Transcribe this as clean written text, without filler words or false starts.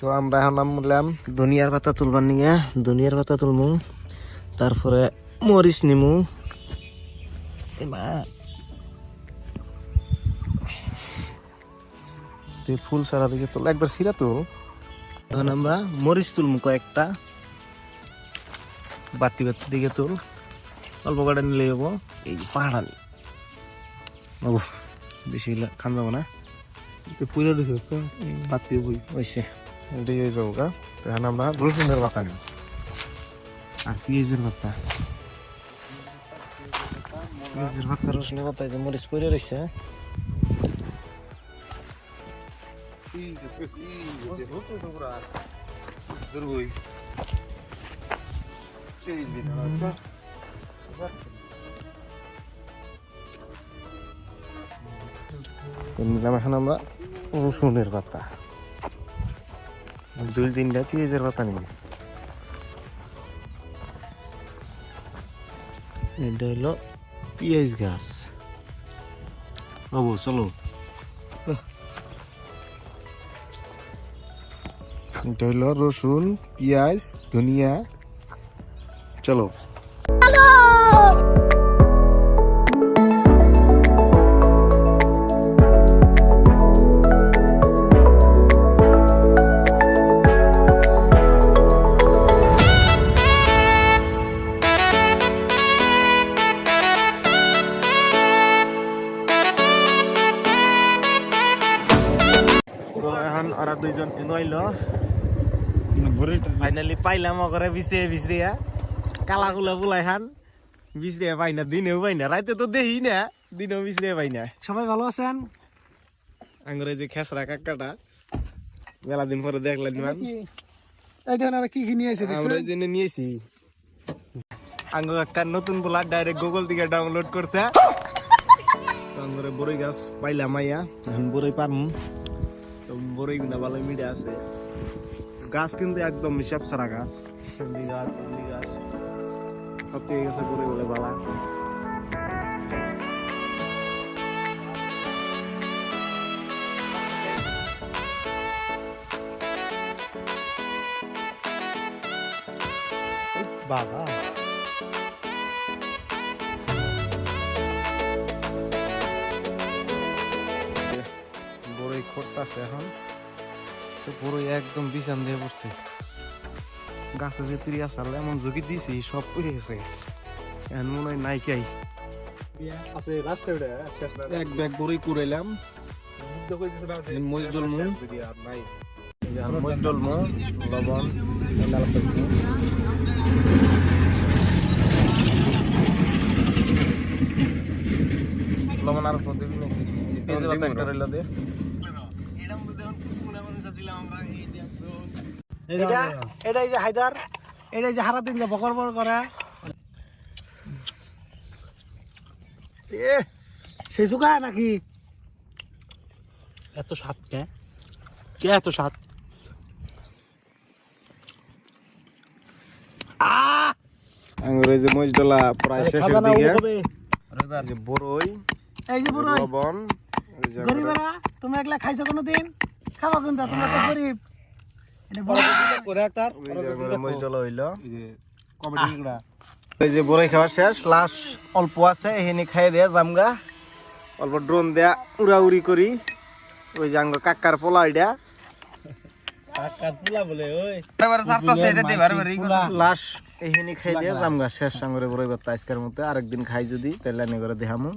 তো আমরা এখন নামলাম ধনিয়ার পাতা তুলবার নিয়ে, ধনিয়ার পাতা তুলমু, তারপরে মরিচ নিমু। ফুল সারা দিকে তোল, একবার সিরা তুল। এখন আমরা মরিচ তুলমু কয়েকটা, বাতি বাতি দিকে তুল, অল্প কটা নিলে যাবো। এই যে পাহাড়া নি বেশি খান যাবো না, পুরো বাতি বই হয়েছে এটাই হয়ে যাবো গা। তো এখন আমরা রসুনের পাতা নিই আর পেঁয়াজের পাতা, পেঁয়াজের পাতা রসুনের পাতা, যে মরিচ পরে রয়েছে। নিলাম এখন আমরা রসুনের পাতা, 2-3টা পেঁয়াজের পাতা নিলাম। এটা হলো পেঁয়াজ গাছ। বাবু চলো, এটা হলো রসুন, পেঁয়াজ, ধনিয়া, চলো। এখন ওরা দুইজন নইল, ফাইনালি পাইলাম ওরে বিচরে বিচরিয়া, কালাগুলা বুলাই খান বিচরিয়া পাই না, দিনেও পাই না, রাতে তো দেখি না, দিনেও বিচরিয়া পাই না। সবাই ভালো আছেন? আঙ্গুরে যে খেসরা কাকাটা মেলা দিন পরে দেখলেন, এই দেখেন আর কি কি নিয়ে এসে আমরা জেনে নিয়েছি। আঙ্গু একটা নতুন বলা ডাইরেক্ট গুগল থেকে ডাউনলোড করছে। আঙ্গুরে বড়ই গাছ পাইলাম আইয়া, এখন বড়ই পারম, বড়ই গুনা ভালো মিডে আছে। গাছ কিন্তু একদম হিসাব ছাড়া গাছ, সন্ডি গাছ সব থেকে গেছে বড়ই বলে বালা। বাবা বড়ই খরতাছে এখন, তো বড়ই একদম বিছান দিয়ে পড়ছে। গাছে যে পিড়ি আসার এমন ঝুঁকি দিয়েছি, সব পড়ে গেছে, এখন মনে হয় নাইকাই। এক ব্যাগ বড়ই কুড়াইলাম, মরিচ ডলমু, লবণ, লবণ আর পেঁয়াজ পাতা একটা রইল দে। এটা এই যে হায়দার, এটা এই যে হারা দিন বকর বকর করে সেই সুখা নাকি? এত স্বাদ কে এত স্বাদ? আঙ্গুরে যে মরিচ ডলা প্রায় শেষের দিকে, যে বড়ই, এই যে বড়ই, লবণ। গরিবেরা তুমি একলা খাইছো কোনোদিন? খাবা কিন্তু তোমরা তো গরিব। এটা বড় করে একটা মরিচ ডলা হইল, এই যে বড়ই খাওয়া শেষ, লাশ অল্প আছে, এখানে খাই দেয়া জামগা, অল্প ড্রোন দেয়া উড়াউড়ি করি। ওই যে আঙ্গ কাকার পোলা, এটা লাশ এখানে খাই দেয়া জামগা শেষ। আঙ্গুরে বড়ই বাত্তা আজকের মতো, আরেকদিন খাই যদি তাহলে আমি করে দেখামু।